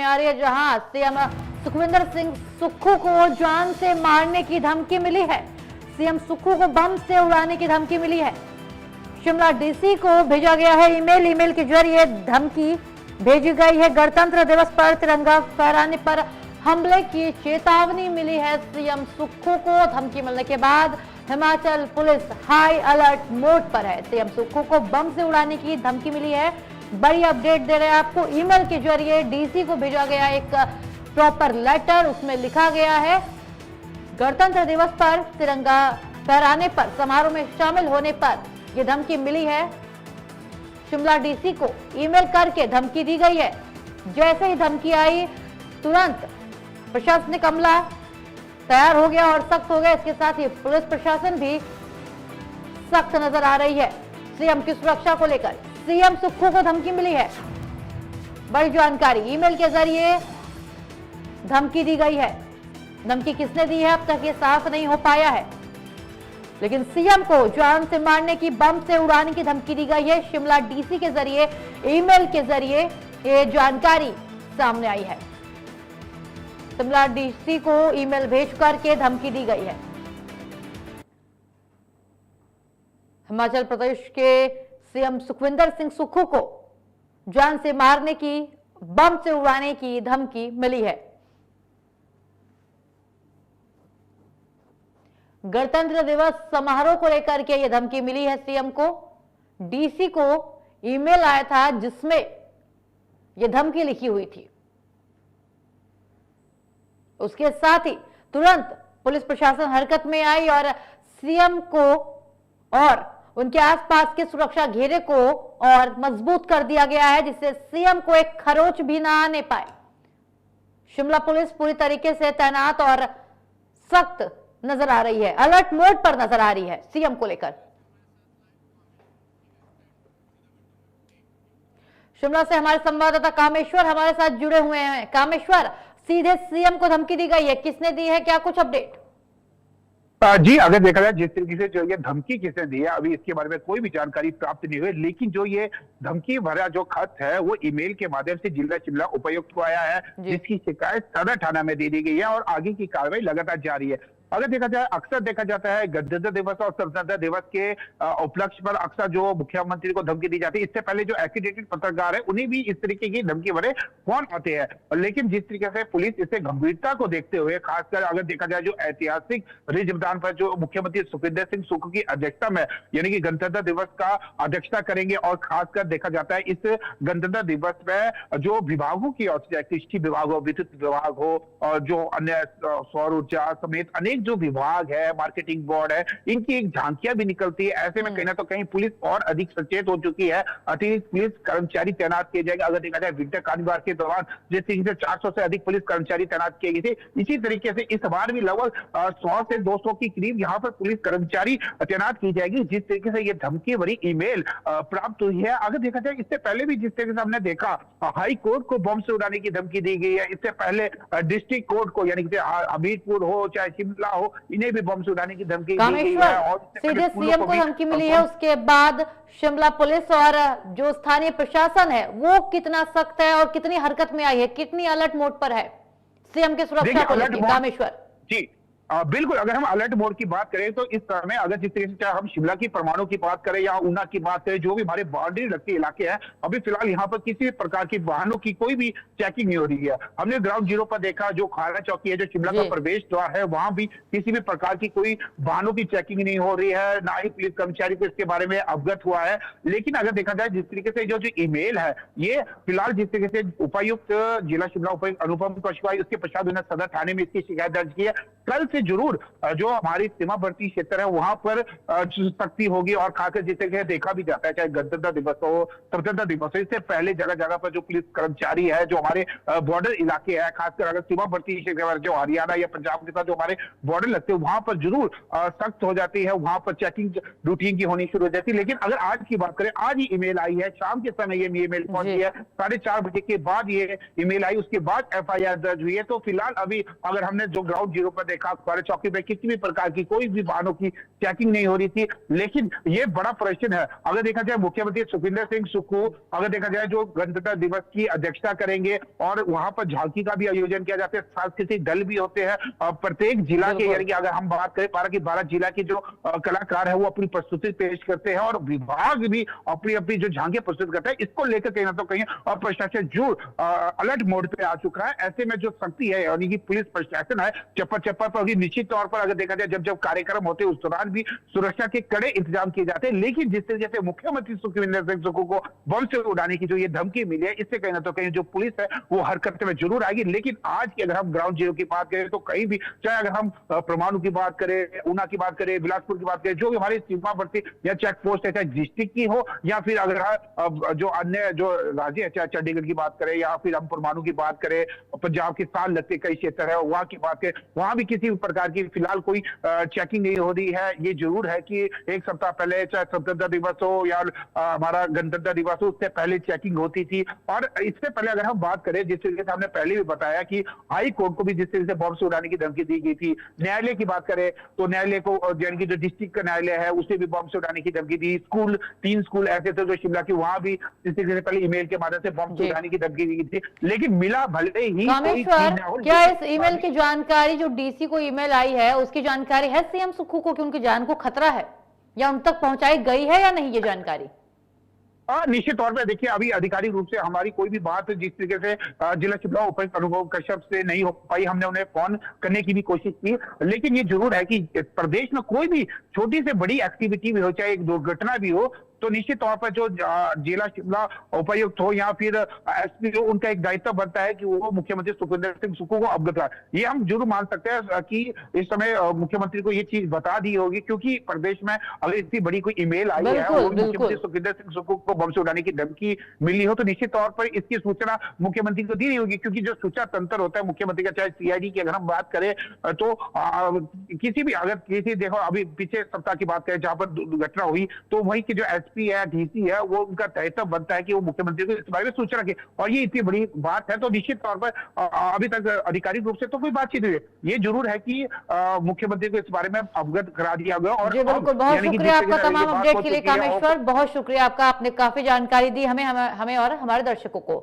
सामने आ रही है, जहां सीएम सुखविंदर सिंह सुक्खू को जान से मारने की धमकी मिली है। सीएम सुक्खू को बम से उड़ाने की धमकी मिली है। शिमला डीसी को भेजा गया है ईमेल के जरिए धमकी भेजी गई है। गणतंत्र दिवस पर तिरंगा फहराने पर हमले की चेतावनी मिली है। सीएम सुक्खू को धमकी मिलने के बाद Himachal police high alert mode पर है। सीएम सुक्खू को बम से उड़ाने की धमकी मिली है। बड़ी अपडेट दे रहे हैं आपको। ईमेल के जरिए डीसी को भेजा गया एक प्रॉपर लेटर, उसमें लिखा गया है गणतंत्र दिवस पर तिरंगा फहराने पर समारोह में शामिल होने पर यह धमकी मिली है। शिमला डीसी को ईमेल करके धमकी दी गई है। जैसे ही धमकी आई तुरंत प्रशासनिक अमला तैयार हो गया और सख्त हो गया। इसके साथ ही पुलिस प्रशासन भी सख्त नजर आ रही है सीएम की सुरक्षा को लेकर। सीएम सुक्खू को धमकी मिली है। बड़ी जानकारी ईमेल के जरिए धमकी दी गई है। धमकी किसने दी है अब तक ये साफ नहीं हो पाया है, लेकिन सीएम को जान से मारने की, बम से उड़ाने की धमकी दी गई है। शिमला डीसी के जरिए ईमेल के जरिए ये जानकारी सामने आई है। शिमला डीसी को ईमेल भेज करके धमकी दी गई है। हिमाचल प्रदेश के सीएम सुखविंदर सिंह सुक्खू को जान से मारने की, बम से उड़ाने की धमकी मिली है। गणतंत्र दिवस समारोह को लेकर के यह धमकी मिली है सीएम को। डीसी को ईमेल आया था जिसमें यह धमकी लिखी हुई थी। उसके साथ ही तुरंत पुलिस प्रशासन हरकत में आई और सीएम को और उनके आसपास के सुरक्षा घेरे को और मजबूत कर दिया गया है, जिससे सीएम को एक खरोच भी ना आने पाए। शिमला पुलिस पूरी तरीके से तैनात और सख्त नजर आ रही है, अलर्ट मोड पर नजर आ रही है सीएम को लेकर। शिमला से हमारे संवाददाता कामेश्वर हमारे साथ जुड़े हुए हैं। कामेश्वर, सीधे सीएम को धमकी दी गई है, किसने दी है, क्या कुछ अपडेट? जी, अगर देखा जाए जिस तरीके से जो ये धमकी किसने दी है अभी इसके बारे में कोई भी जानकारी प्राप्त नहीं हुई, लेकिन जो ये धमकी भरा जो खत है वो ईमेल के माध्यम से जिला शिमला उपायुक्त को आया है, जिसकी शिकायत सदर थाना में दे दी गई है और आगे की कार्रवाई लगातार जारी है। अगर देखा जाए अक्सर देखा जाता है गणतंत्र दिवस और स्वतंत्रता दिवस के उपलक्ष्य पर अक्सर जो मुख्यमंत्री को धमकी दी जाती है, इससे पहले जो एक्रीडेटेड पत्रकार है उन्हें भी इस तरीके की धमकी भरे फोन आते हैं। लेकिन जिस तरीके से पुलिस इसे गंभीरता को देखते हुए, खासकर अगर देखा जाए जो ऐतिहासिक रिज मैदान पर जो मुख्यमंत्री सुखविंदर सिंह सुक्खू की अध्यक्षता में यानी कि गणतंत्र दिवस का अध्यक्षता करेंगे और खासकर देखा जाता है इस गणतंत्र दिवस में जो विभागों की ओर से कृषि विभाग हो, विद्युत विभाग हो और जो अन्य सौर ऊर्जा समेत अनेक जो विभाग है, मार्केटिंग बोर्ड है, इनकी एक झांकियां भी निकलती है। ऐसे में कहीं ना तो कहीं पुलिस और अधिक सचेत हो चुकी है। अतिरिक्त पुलिस कर्मचारी तैनात किए जाएंगे। अगर देखा जाए विंटर कार्निवाल के दौरान जिस तरीके से 400 से अधिक पुलिस कर्मचारी तैनात किए गए थे, इसी तरीके से इस बार भी लगभग 100 से 200 के करीब यहाँ पर पुलिस कर्मचारी तैनात की जाएगी। जिस तरीके से ये धमकी भरी ईमेल प्राप्त हुई है, अगर देखा जाए इससे पहले भी जिस तरीके से हमने देखा हाई कोर्ट को बम से उड़ाने की धमकी दी गई है, इससे पहले डिस्ट्रिक्ट कोर्ट को यानी कि हमीरपुर हो चाहे शिमला हो, इन्हें भी बम से उड़ाने की धमकी दी गई है और सीधे सीएम को धमकी मिली है। उसके बाद शिमला पुलिस और जो स्थानीय प्रशासन है वो कितना सख्त है और कितनी हरकत में आई है, कितनी अलर्ट मोड पर है सीएम की सुरक्षा को लेकर? कामेश्वर जी बिल्कुल, अगर हम अलर्ट मोड की बात करें तो इस समय अगर जिस तरीके से चाहे हम शिमला की परमाणु की बात करें या ऊना की बात करें, जो भी हमारे बाउंड्री लगते इलाके हैं, अभी फिलहाल यहाँ पर किसी भी प्रकार की वाहनों की कोई भी चेकिंग नहीं हो रही है। हमने ग्राउंड जीरो पर देखा जो खारा चौकी है, जो शिमला का प्रवेश द्वार है, वहां भी किसी भी प्रकार की कोई वाहनों की चेकिंग नहीं हो रही है, ना ही पुलिस कर्मचारी को इसके बारे में अवगत हुआ है। लेकिन अगर देखा जाए जिस तरीके से जो ईमेल है, ये फिलहाल जिस तरीके से उपायुक्त जिला शिमला उपायुक्त अनुपम कौशिक, उसके पश्चात उन्होंने सदर थाने में इसकी शिकायत दर्ज की है। कल से जरूर जो हमारी सीमावर्ती क्षेत्र है वहां पर सख्ती होगी और खासकर जिसे देखा भी जाता है चाहे गणतंत्र दिवस हो, स्वतंत्रता दिवस हो, इससे पहले जगह जगह पर जो पुलिस कर्मचारी है, जो हमारे बॉर्डर इलाके है, खासकर अगर सीमावर्ती क्षेत्र जो हरियाणा या पंजाब के साथ जो हमारे बॉर्डर लगते हैं वहां पर जरूर सख्त हो जाती है, वहां पर चेकिंग रूटीन की होनी शुरू हो जाती है। लेकिन अगर आज की बात करें, आज ही ईमेल आई है, शाम के समय ये ईमेल पहुंची है, 4:30 बजे के बाद ये ईमेल आई, उसके बाद FIR दर्ज हुई है। तो फिलहाल अभी अगर हमने जो ग्राउंड जीरो पर देखा फतवारा चौकी पे किसी भी प्रकार की कोई भी वाहनों की चेकिंग नहीं हो रही थी। लेकिन ये बड़ा प्रश्न है, अगर देखा जाए मुख्यमंत्री सुखविंदर सिंह सुक्खू अगर देखा जाए जो गणतंत्र दिवस की अध्यक्षता करेंगे और वहां पर झांकी का भी आयोजन किया जाता है, सांस्कृतिक दल भी होते हैं प्रत्येक जिला के, यानी कि अगर हम बात करें 12 की 12 जिला के जो कलाकार है वो अपनी प्रस्तुति पेश करते हैं और विभाग भी अपनी अपनी जो झांकियां प्रस्तुत करता है, इसको लेकर कहीं ना तो कहीं प्रशासन जो अलर्ट मोड पे आ चुका है। ऐसे में जो शक्ति है यानी कि पुलिस प्रशासन है चप्पा चप्पा पर, निश्चित तौर पर अगर देखा जाए जब जब कार्यक्रम होते हैं उस दौरान भी सुरक्षा के कड़े इंतजाम किए जाते हैं। लेकिन जिस तरीके से मुख्यमंत्री सुखविंदर सिंह सुक्खू को बम से उड़ाने की जो ये धमकी मिली है, इससे कहीं ना तो कहीं जो पुलिस है वो हरकत में जरूर आएगी। लेकिन आज की अगर हम ग्राउंड जीरो की बात करें तो कहीं भी, चाहे अगर हम परमाणु की बात करें, ऊना की बात करें, बिलासपुर की बात करें, जो हमारी सीमावर्ती या चेक पोस्ट है, चाहे डिस्ट्रिक्ट की हो या फिर अगर जो अन्य जो राज्य है, चाहे चंडीगढ़ की बात करें या फिर हम परमाणु की बात करें, पंजाब के साथ लगते कई क्षेत्र है वहां की बात करें, वहां भी किसी प्रकार की फिलहाल कोई चेकिंग नहीं हो रही है। ये जरूर है कि एक सप्ताह पहले चाहे स्वतंत्रता दिवस हो या हमारा गणतंत्र दिवस हो, उससे पहले चेकिंग होती थी। और इससे पहले अगर हम बात करें, जिस तरीके से हमने पहले भी बताया कि हाई कोर्ट को भी जिस तरीके से बम से उड़ाने की धमकी दी गई थी, न्यायालय की बात करें तो न्यायालय को यानी कि जो डिस्ट्रिक्ट का न्यायालय है उसे भी बम से उड़ाने की धमकी दी। स्कूल 3 स्कूल ऐसे थे जो शिमला के, वहां भी जिस तरीके से पहले ईमेल के माध्यम से बम से उड़ाने की धमकी दी गई थी, लेकिन मिला भले ही कामेश्वर, क्या इस ईमेल की जानकारी जो डीसी को ईमेल आई है उसकी जानकारी है सीएम सुक्खू को कि उनकी जान को खतरा है, या उन तक पहुंचाई गई है या नहीं ये जानकारी? निश्चित तौर पे देखिए, अभी आधिकारिक रूप से हमारी कोई भी बात जिस तरीके से जिला शिमला उपायुक्त अनुभव कश्यप से नहीं हो पाई, हमने उन्हें फोन करने की भी कोशिश की। लेकिन ये जरूर है कि प्रदेश में कोई भी छोटी से बड़ी एक्टिविटी भी हो, चाहे एक दुर्घटना भी हो, तो निश्चित तौर पर जो जिला शिमला उपायुक्त हो या फिर एसपी हो, उनका एक दायित्व बनता है कि वो मुख्यमंत्री सुखविंदर सिंह सुक्खू को अवगत कराए। ये हम जरूर मान सकते हैं कि इस समय मुख्यमंत्री को ये चीज बता दी होगी, क्योंकि प्रदेश में अगर इतनी बड़ी कोई ईमेल आई है और मुख्यमंत्री सुखविंदर सिंह सुक्खू को बम से उड़ाने की धमकी मिली हो, तो निश्चित तौर पर इसकी सूचना मुख्यमंत्री को दी नहीं होगी। क्योंकि जो सूचना तंत्र होता है मुख्यमंत्री का, चाहे सीआईडी की अगर हम बात करें तो किसी भी, अगर किसी देखो अभी पिछले सप्ताह की बात करें जहां पर दुर्घटना हुई, तो वही की जो एसपी है, डीसी है, वो उनका दायित्व बनता है कि वो मुख्यमंत्री को इस बारे में सूचना के, और ये इतनी बड़ी बात है तो निश्चित तौर पर अभी तक आधिकारिक रूप से तो कोई बातचीत हुई है। ये जरूर है कि मुख्यमंत्री को इस बारे में अवगत करा दिया गया। और बिल्कुल, बहुत शुक्रिया आपका तमाम अपडेट के लिए कामेश्वर, बहुत शुक्रिया आपका, आपने काफी जानकारी दी हमें और हमारे दर्शकों को।